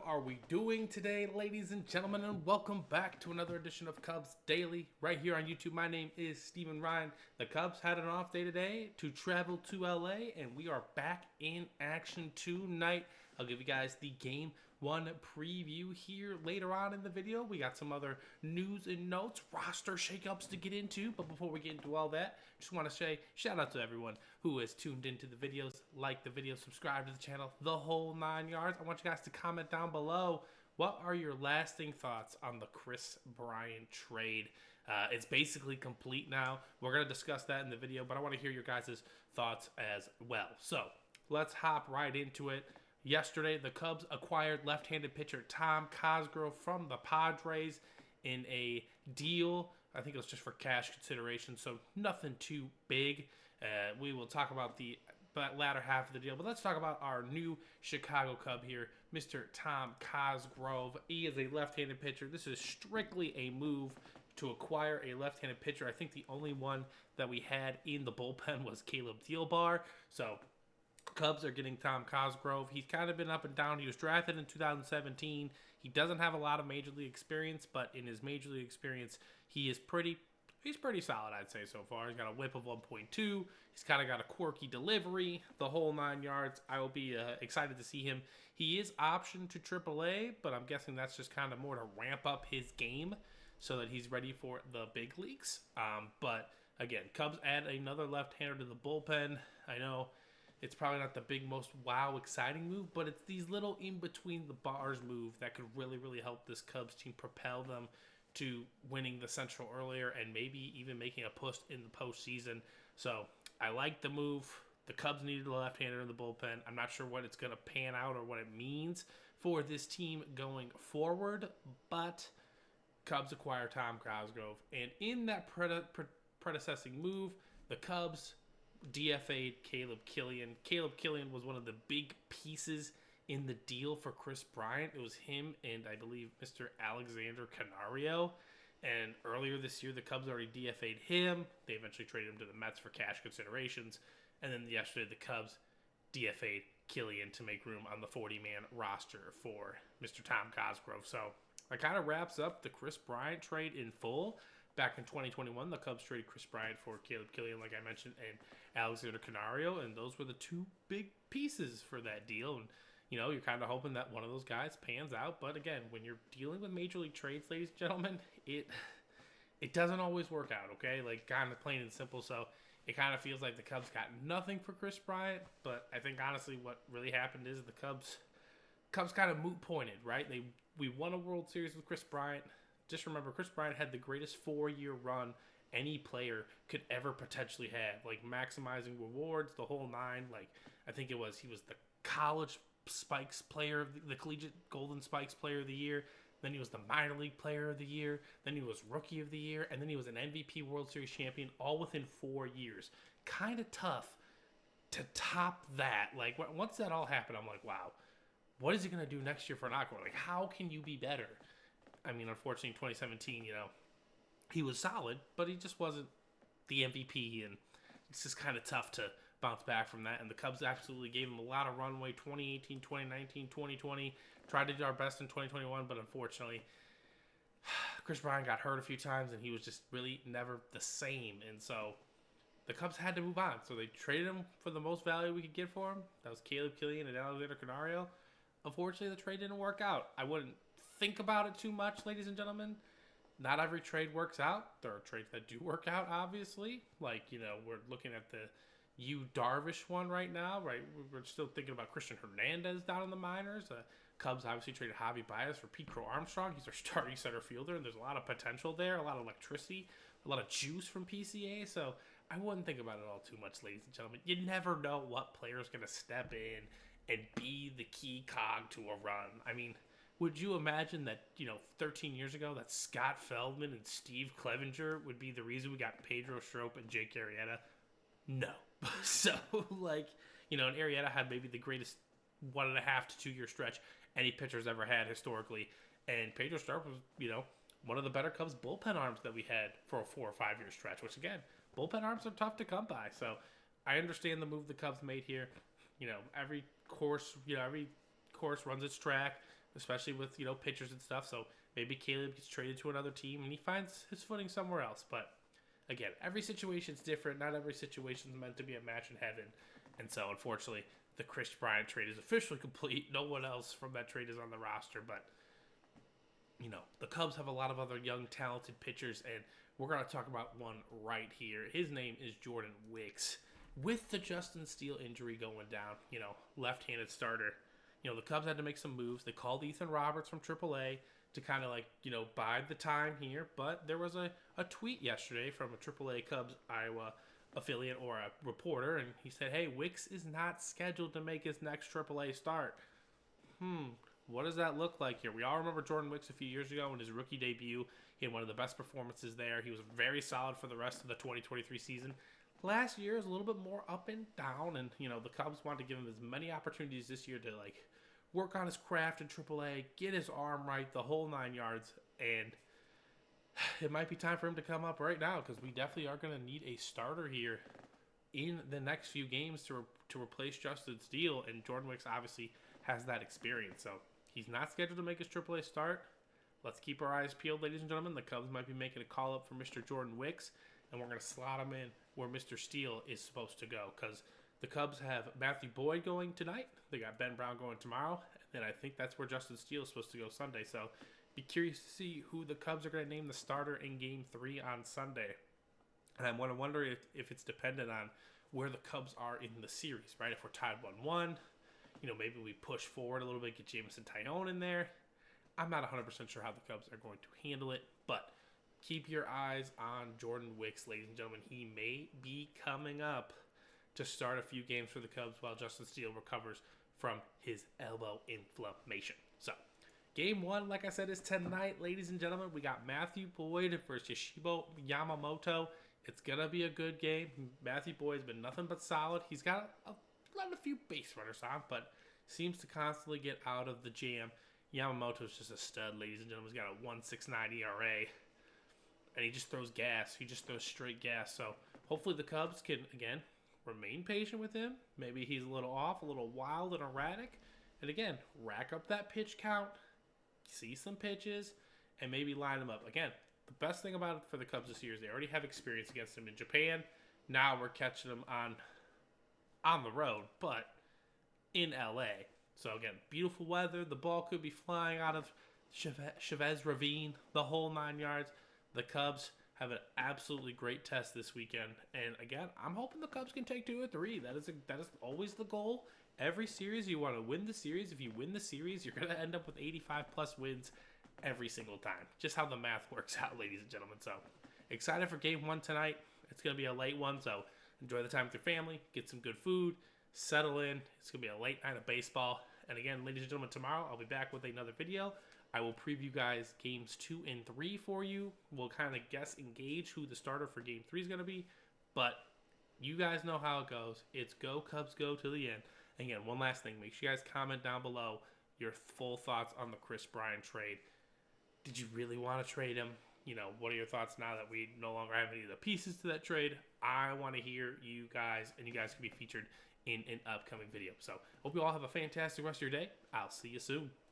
are we doing today, ladies and gentlemen? And welcome back to another edition of Cubs Daily right here on YouTube. My name is Steven Ryan. The Cubs had an off day today to travel to LA, and we are back in action tonight. I'll give you guys the Game 1 preview here later on in the video. We got some other news and notes, roster shakeups to get into. But before we get into all that, just want to say shout out to everyone who has tuned into the videos, like the video, subscribe to the channel, the whole 9 yards. I want you guys to comment down below. What are your lasting thoughts on the Kris Bryant trade? It's basically complete now. We're going to discuss that in the video, but I want to hear your guys' thoughts as well. So let's hop right into it. Yesterday, the Cubs acquired left-handed pitcher Tom Cosgrove from the Padres in a deal. I think it was just for cash consideration, so nothing too big. We will talk about the latter half of the deal, but let's talk about our new Chicago Cub here, Mr. Tom Cosgrove. He is a left-handed pitcher. This is strictly a move to acquire a left-handed pitcher. I think the only one that we had in the bullpen was Caleb Thielbar, so Cubs are getting Tom Cosgrove. He's kind of been up and down. He was drafted in 2017. He doesn't have a lot of major league experience, but in his major league experience, he's pretty solid, I'd say, so far. He's got a whip of 1.2. He's kind of got a quirky delivery, the whole 9 yards. I will be excited to see him. He is optioned to AAA, but I'm guessing that's just kind of more to ramp up his game so that he's ready for the big leagues. But again, Cubs add another left-hander to the bullpen. I know it's probably not the big, most wow, exciting move, but it's these little in-between-the-bars move that could really, really help this Cubs team propel them to winning the Central earlier and maybe even making a push in the postseason. So I like the move. The Cubs needed a left-hander in the bullpen. I'm not sure what it's going to pan out or what it means for this team going forward, but Cubs acquire Tom Cosgrove. And in that predecessing move, the Cubs DFA'd Caleb Killian. Caleb Killian was one of the big pieces in the deal for Kris Bryant. It was him and I believe Mr. Alexander Canario. And earlier this year, the Cubs already DFA'd him. They eventually traded him to the Mets for cash considerations. And then yesterday, the Cubs DFA'd Killian to make room on the 40-man roster for Mr. Tom Cosgrove. So that kind of wraps up the Kris Bryant trade in full. Back in 2021, the Cubs traded Kris Bryant for Caleb Killian, like I mentioned, and Alexander Canario, and those were the two big pieces for that deal. And, you know, you're kind of hoping that one of those guys pans out. But, again, when you're dealing with Major League trades, ladies and gentlemen, it doesn't always work out, okay? Like, kind of plain and simple. So it kind of feels like the Cubs got nothing for Kris Bryant. But I think, honestly, what really happened is the Cubs kind of moot-pointed, right? We won a World Series with Kris Bryant. Just remember, Kris Bryant had the greatest 4-year run any player could ever potentially have. Like, maximizing rewards, the whole nine. Like, I think he was the college Spikes player of the collegiate Golden Spikes player of the year. Then he was the minor league player of the year. Then he was rookie of the year. And then he was an MVP World Series champion all within 4 years. Kind of tough to top that. Like, once that all happened, I'm like, wow, what is he going to do next year for an encore? Like, how can you be better? I mean, unfortunately, in 2017, you know, he was solid, but he just wasn't the MVP, and it's just kind of tough to bounce back from that. And the Cubs absolutely gave him a lot of runway, 2018, 2019, 2020. Tried to do our best in 2021, but unfortunately, Kris Bryant got hurt a few times, and he was just really never the same. And so the Cubs had to move on. So they traded him for the most value we could get for him. That was Caleb Killian and Alexander Canario. Unfortunately, the trade didn't work out. I wouldn't think about it too much, ladies and gentlemen. Not every trade works out. There are trades that do work out, obviously. Like, you know, we're looking at the Yu Darvish one right now, right? We're still thinking about Christian Hernandez down in the minors. Cubs obviously traded Javi Baez for Pete Crow Armstrong. He's our starting center fielder, and there's a lot of potential there, a lot of electricity, a lot of juice from PCA. So I wouldn't think about it all too much, ladies and gentlemen. You never know what player is going to step in and be the key cog to a run. I mean, would you imagine that, 13 years ago, that Scott Feldman and Steve Clevenger would be the reason we got Pedro Strop and Jake Arrieta? No. So, and Arrieta had maybe the greatest 1.5 to 2 year stretch any pitcher's ever had historically. And Pedro Strop was, one of the better Cubs bullpen arms that we had for a 4 or 5 year stretch, which, again, bullpen arms are tough to come by. So I understand the move the Cubs made here. Every course runs its track. especially with, pitchers and stuff. So maybe Caleb gets traded to another team and he finds his footing somewhere else. But again, every situation's different. Not every situation's meant to be a match in heaven. And so, unfortunately, the Chris Bryant trade is officially complete. No one else from that trade is on the roster. But, the Cubs have a lot of other young, talented pitchers, and we're going to talk about one right here. His name is Jordan Wicks. With the Justin Steele injury going down, left-handed starter, the Cubs had to make some moves. They called Ethan Roberts from AAA to kind of bide the time here. But there was a tweet yesterday from a AAA Cubs Iowa affiliate or a reporter, and he said, hey, Wicks is not scheduled to make his next AAA start. What does that look like here? We all remember Jordan Wicks a few years ago in his rookie debut. He had one of the best performances there. He was very solid for the rest of the 2023 season. Last year was a little bit more up and down, and the Cubs wanted to give him as many opportunities this year to work on his craft in AAA, get his arm right, the whole 9 yards, and it might be time for him to come up right now because we definitely are going to need a starter here in the next few games to replace Justin Steele, and Jordan Wicks obviously has that experience. So he's not scheduled to make his AAA start. Let's keep our eyes peeled, ladies and gentlemen. The Cubs might be making a call up for Mr. Jordan Wicks, and we're going to slot him in where Mr. Steele is supposed to go because the Cubs have Matthew Boyd going tonight. They got Ben Brown going tomorrow, and then I think that's where Justin Steele is supposed to go Sunday. So be curious to see who the Cubs are going to name the starter in Game 3 on Sunday. And I want to wonder if it's dependent on where the Cubs are in the series, right? If we're tied 1-1, maybe we push forward a little bit, get Jameson Taillon in there. I'm not 100% sure how the Cubs are going to handle it, but keep your eyes on Jordan Wicks, ladies and gentlemen. He may be coming up to start a few games for the Cubs while Justin Steele recovers from his elbow inflammation. So, Game 1, like I said, is tonight, ladies and gentlemen. We got Matthew Boyd versus Yoshiro Yamamoto. It's going to be a good game. Matthew Boyd's been nothing but solid. He's got a few base runners on, but seems to constantly get out of the jam. Yamamoto's just a stud, ladies and gentlemen. He's got a 1.69 ERA, and he just throws gas. He just throws straight gas. So hopefully the Cubs can, again, remain patient with him. Maybe he's a little off, a little wild and erratic. And again, rack up that pitch count, see some pitches, and maybe line him up. Again, the best thing about it for the Cubs this year is they already have experience against him in Japan. Now we're catching them on the road, but in LA. So again, beautiful weather. The ball could be flying out of Chavez Ravine, the whole 9 yards. The Cubs have an absolutely great test this weekend. And again, I'm hoping the Cubs can take 2 or 3. That is always the goal. Every series, you want to win the series. If you win the series, you're going to end up with 85-plus wins every single time. Just how the math works out, ladies and gentlemen. So excited for Game 1 tonight. It's going to be a late one, so enjoy the time with your family. Get some good food. Settle in. It's going to be a late night of baseball. And again, ladies and gentlemen, tomorrow I'll be back with another video. I will preview guys games 2 and 3 for you. We'll kind of guess and gauge who the starter for game 3 is going to be. But you guys know how it goes. It's go Cubs go to the end. And again, one last thing. Make sure you guys comment down below your full thoughts on the Chris Bryant trade. Did you really want to trade him? What are your thoughts now that we no longer have any of the pieces to that trade? I want to hear you guys, and you guys can be featured in an upcoming video. So, hope you all have a fantastic rest of your day. I'll see you soon.